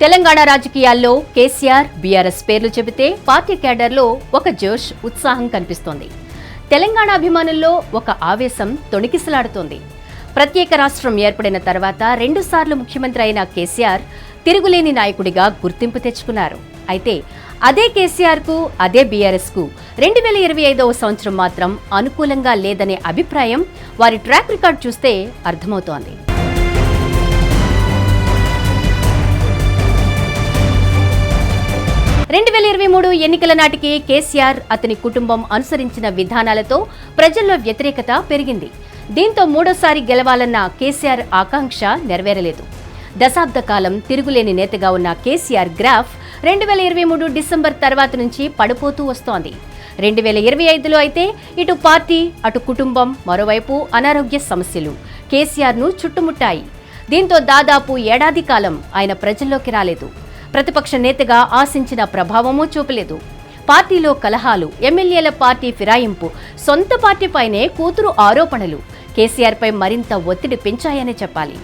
తెలంగాణ రాజకీయాల్లో కేసీఆర్, బీఆర్ఎస్ పేర్లు చెబితే పార్టీ క్యాడర్లో ఒక జోష్, ఉత్సాహం కనిపిస్తోంది. తెలంగాణ అభిమానుల్లో ఒక ఆవేశం తొణికిసలాడుతోంది. ప్రత్యేక రాష్ట్రం ఏర్పడిన తర్వాత 2 సార్లు ముఖ్యమంత్రి అయిన కేసీఆర్ తిరుగులేని నాయకుడిగా గుర్తింపు తెచ్చుకున్నారు. అయితే అదే కేసీఆర్కు, అదే బీఆర్ఎస్కు 2025వ సంవత్సరం మాత్రం అనుకూలంగా లేదనే అభిప్రాయం వారి ట్రాక్ రికార్డ్ చూస్తే అర్థమవుతోంది. 2023 ఎన్నికల నాటికి కేసీఆర్, అతని కుటుంబం అనుసరించిన విధానాలతో ప్రజల్లో వ్యతిరేకత పెరిగింది. దీంతో మూడోసారి గెలవాలన్న కేసీఆర్ ఆకాంక్ష నెరవేరలేదు. దశాబ్ద కాలం తిరుగులేని నేతగా ఉన్న కేసీఆర్ గ్రాఫ్ 2023 డిసెంబర్ తర్వాత నుంచి పడిపోతూ వస్తోంది. 2025లో అయితే ఇటు పార్టీ, అటు కుటుంబం, మరోవైపు అనారోగ్య సమస్యలు కేసీఆర్ను చుట్టుముట్టాయి. దీంతో దాదాపు ఏడాది కాలం ఆయన ప్రజల్లోకి రాలేదు. ప్రతిపక్ష నేతగా ఆశించిన ప్రభావమూ చూపలేదు. పార్టీలో కలహాలు, ఎమ్మెల్యేల పార్టీ ఫిరాయింపు, సొంత పార్టీపైనే కూతురు ఆరోపణలు కేసీఆర్పై మరింత ఒత్తిడి పెంచాయనే చెప్పాలి.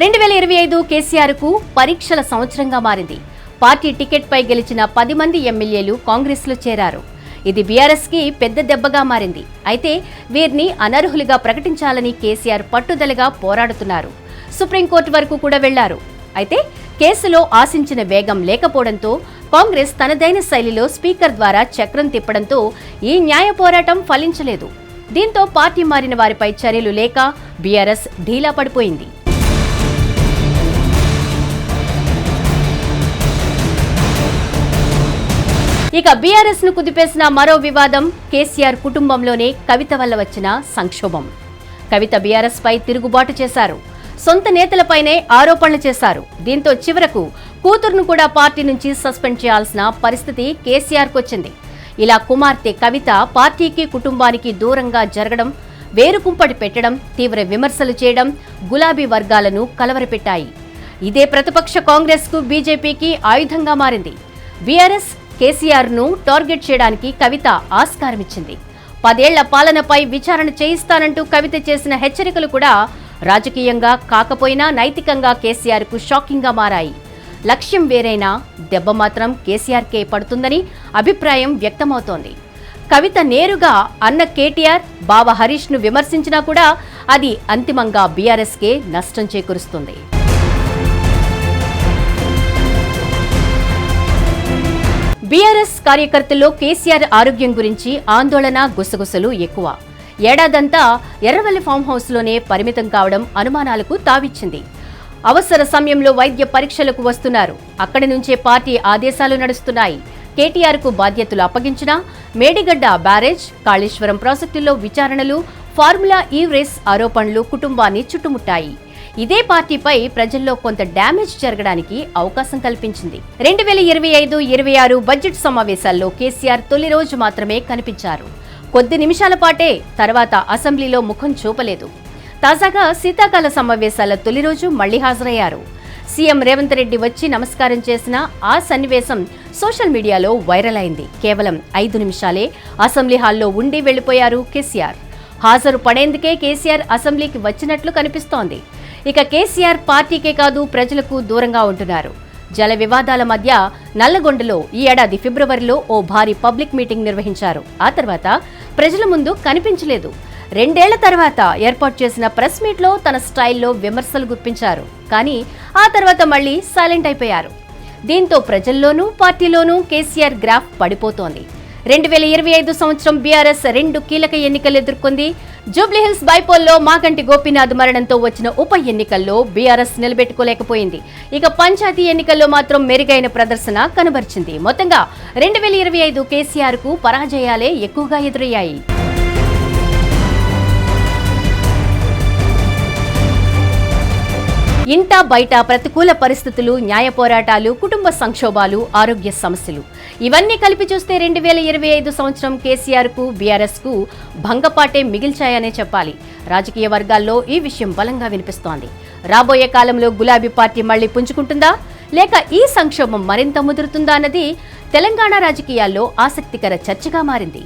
రెండు 2025 కేసీఆర్కు పరీక్షల సంవత్సరంగా మారింది. పార్టీ టికెట్పై గెలిచిన 10 మంది ఎమ్మెల్యేలు కాంగ్రెస్లో చేరారు. ఇది బీఆర్ఎస్కి పెద్ద దెబ్బగా మారింది. అయితే వీరిని అనర్హులుగా ప్రకటించాలని కేసీఆర్ పట్టుదలగా పోరాడుతున్నారు. సుప్రీంకోర్టు వరకు కూడా వెళ్లారు. అయితే కేసులో ఆశించిన వేగం లేకపోవడంతో కాంగ్రెస్ తనదైన శైలిలో స్పీకర్ ద్వారా చక్రం తిప్పడంతో ఈ న్యాయ పోరాటం ఫలించలేదు. దీంతో పార్టీ మారిన వారిపై చర్యలు లేక బీఆర్ఎస్ ఢీలా పడిపోయింది. ఇక బీఆర్ఎస్ ను కుదిపేసిన మరో వివాదం కేసీఆర్ కుటుంబంలోనే కవిత వల్ల వచ్చిన సంక్షోభం. కవిత బీఆర్ఎస్ పై తిరుగుబాటు చేశారు. సొంత నేతలపైనే ఆరోపణలు చేశారు. దీంతో చివరకు కూతురును కూడా పార్టీ నుంచి సస్పెండ్ చేయాల్సిన పరిస్థితి కేసీఆర్కు వచ్చింది. ఇలా కుమార్తె కవిత పార్టీకి, కుటుంబానికి దూరంగా జరగడం, వేరుకుంపటి పెట్టడం, తీవ్ర విమర్శలు చేయడం గులాబీ వర్గాలను కలవరపెట్టాయి. ఇదే ప్రతిపక్ష కాంగ్రెస్ కు, బీజేపీకి ఆయుధంగా మారింది. బీఆర్ఎస్ కేసీఆర్ ను టార్గెట్ చేయడానికి కవిత ఆస్కారమిచ్చింది. 10 ఏళ్ల పాలనపై విచారణ చేయిస్తానంటూ కవిత చేసిన హెచ్చరికలు కూడా రాజకీయంగా కాకపోయినా నైతికంగా కేసీఆర్ కు షాకింగ్ గా మారాయి. లక్ష్యం వేరైనా దెబ్బ మాత్రం కేసీఆర్కే పడుతుందని అభిప్రాయం వ్యక్తమవుతోంది. కవిత నేరుగా అన్న కేటీఆర్, బావ హరీష్ ను విమర్శించినా కూడా అది అంతిమంగా బీఆర్ఎస్కే నష్టం చేకూరుస్తుంది. బీఆర్ఎస్ కార్యకర్తల్లో కేసీఆర్ ఆరోగ్యం గురించి ఆందోళన, గుసగుసలు ఎక్కువ. ఏడాదంతా ఎర్రవల్లి ఫామ్ హౌస్లోనే పరిమితం కావడం అనుమానాలకు తావిచ్చింది. అవసర సమయంలో వైద్య పరీక్షలకు వస్తున్నారు. అక్కడి నుంచే పార్టీ ఆదేశాలు నడుస్తున్నాయి. కేటీఆర్కు బాధ్యతలు అప్పగించినా మేడిగడ్డ బ్యారేజ్, కాళేశ్వరం ప్రాజెక్టుల్లో విచారణలు, ఫార్ములా ఈ రేస్ ఆరోపణలు కుటుంబాన్ని చుట్టుముట్టాయి. ఇదే పార్టీపై ప్రజల్లో కొంత డ్యామేజ్ జరగడానికి అవకాశం కల్పించింది. 2025-26 బడ్జెట్ సమావేశాల్లో కేసీఆర్ తొలి రోజు మాత్రమే కనిపించారు. కొద్ది నిమిషాల పాటే తర్వాత అసెంబ్లీలో ముఖం చూపలేదు. తాజాగా శీతాకాల సమావేశాల తొలి రోజు మళ్లీ హాజరయ్యారు. సీఎం రేవంత్ రెడ్డి వచ్చి నమస్కారం చేసిన ఆ సన్నివేశం సోషల్ మీడియాలో వైరల్ అయింది. కేవలం 5 నిమిషాలే అసెంబ్లీ హాల్లో ఉండి వెళ్లిపోయారు కేసీఆర్. హాజరు పడేందుకే కేసీఆర్ అసెంబ్లీకి వచ్చినట్లు కనిపిస్తోంది. ఇక కేసీఆర్ పార్టీకే కాదు ప్రజలకు దూరంగా ఉంటున్నారు. జల వివాదాల మధ్య నల్లగొండలో ఈ ఏడాది ఫిబ్రవరిలో ఓ భారీ పబ్లిక్ మీటింగ్ నిర్వహించారు. ఆ తర్వాత ప్రజల ముందు కనిపించలేదు. 2 ఏళ్ల తర్వాత ఏర్పాటు చేసిన ప్రెస్ మీట్లో తన స్టైల్లో విమర్శలు గుప్పించారు. కానీ ఆ తర్వాత మళ్లీ సైలెంట్ అయిపోయారు. దీంతో ప్రజల్లోనూ పార్టీలోనూ కేసీఆర్ గ్రాఫ్ పడిపోతోంది. 2025 సంవత్సరం బీఆర్ఎస్ 2 కీలక ఎన్నికలు ఎదుర్కొంది. జూబ్లీహిల్స్ బైపోల్లో మాగంటి గోపీనాథ్ మరణంతో వచ్చిన ఉప ఎన్నికల్లో బీఆర్ఎస్ నిలబెట్టుకోలేకపోయింది. ఇక పంచాయతీ ఎన్నికల్లో మాత్రం మెరుగైన ప్రదర్శన కనబరిచింది. మొత్తంగా 2025 కేసీఆర్ కు పరాజయాలే ఎక్కువగా ఎదురయ్యాయి. ఇంట బయట ప్రతికూల పరిస్థితులు, న్యాయ పోరాటాలు, కుటుంబ సంక్షోభాలు, ఆరోగ్య సమస్యలు ఇవన్నీ కలిపి చూస్తే 2025 సంవత్సరం కేసీఆర్ కు, బీఆర్ఎస్ కు భంగపాటే మిగిల్చాయనే చెప్పాలి. రాజకీయ వర్గాల్లో ఈ విషయం బలంగా వినిపిస్తోంది. రాబోయే కాలంలో గులాబీ పార్టీ మళ్లీ పుంజుకుంటుందా, లేక ఈ సంక్షోభం మరింత ముదురుతుందా అన్నది తెలంగాణ రాజకీయాల్లో ఆసక్తికర చర్చగా మారింది.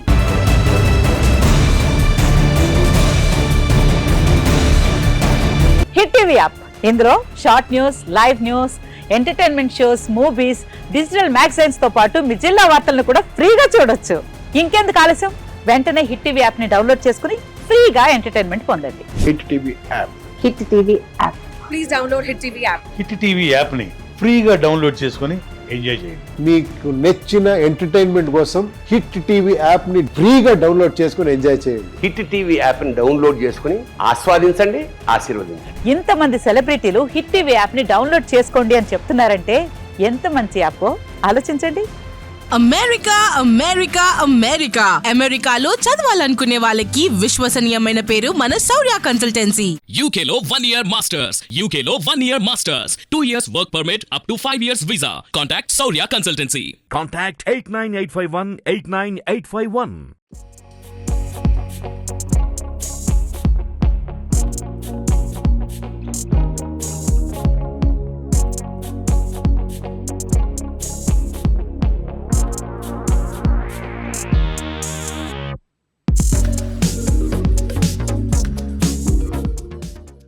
హిట్ టీవీ యాప్ ఇందులో short news, live news, entertainment shows, movies, digital magazines తో పాటు మీ జిల్లా వార్తలను కూడా ఫ్రీగా చూడొచ్చు. ఇంకెందుకు ఆలస్యం, వెంటనే హిట్ టీవీ యాప్ ని డౌన్లోడ్ చేసుకుని ఫ్రీగా ఎంటర్టైన్మెంట్ పొందండి. Hit TV app. Hit TV app. Please download hit TV app. Hit TV app ని ఫ్రీగా డౌన్లోడ్ చేసుకుని ఎంజాయ్ చేయండి. మీకు నచ్చిన ఎంటర్టైన్మెంట్ కోసం హిట్ టీవీ యాప్ ని ఫ్రీగా డౌన్లోడ్ చేసుకుని ఎంజాయ్ చేయండి. హిట్ టీవీ యాప్ ని డౌన్లోడ్ చేసుకుని ఆస్వాదించండి, ఆశీర్వదించండి. ఇంతమంది సెలబ్రిటీలు హిట్ టీవీ యాప్ ని డౌన్లోడ్ చేసుకోండి అని చెప్తున్నారంటే ఎంత మంచి యాప్ ఆలోచించండి. అమెరికా అమెరికా అమెరికా అమెరికాలో చదవాలనుకునే వాళ్ళకి విశ్వసనీయమైన పేరు మన శౌర్య కన్సల్టెన్సీ. UK లో 1 year masters. UK లో 1 year masters. 2 years work permit up to 5 years visa. Contact Saurya Consultancy. Contact 89851 89851.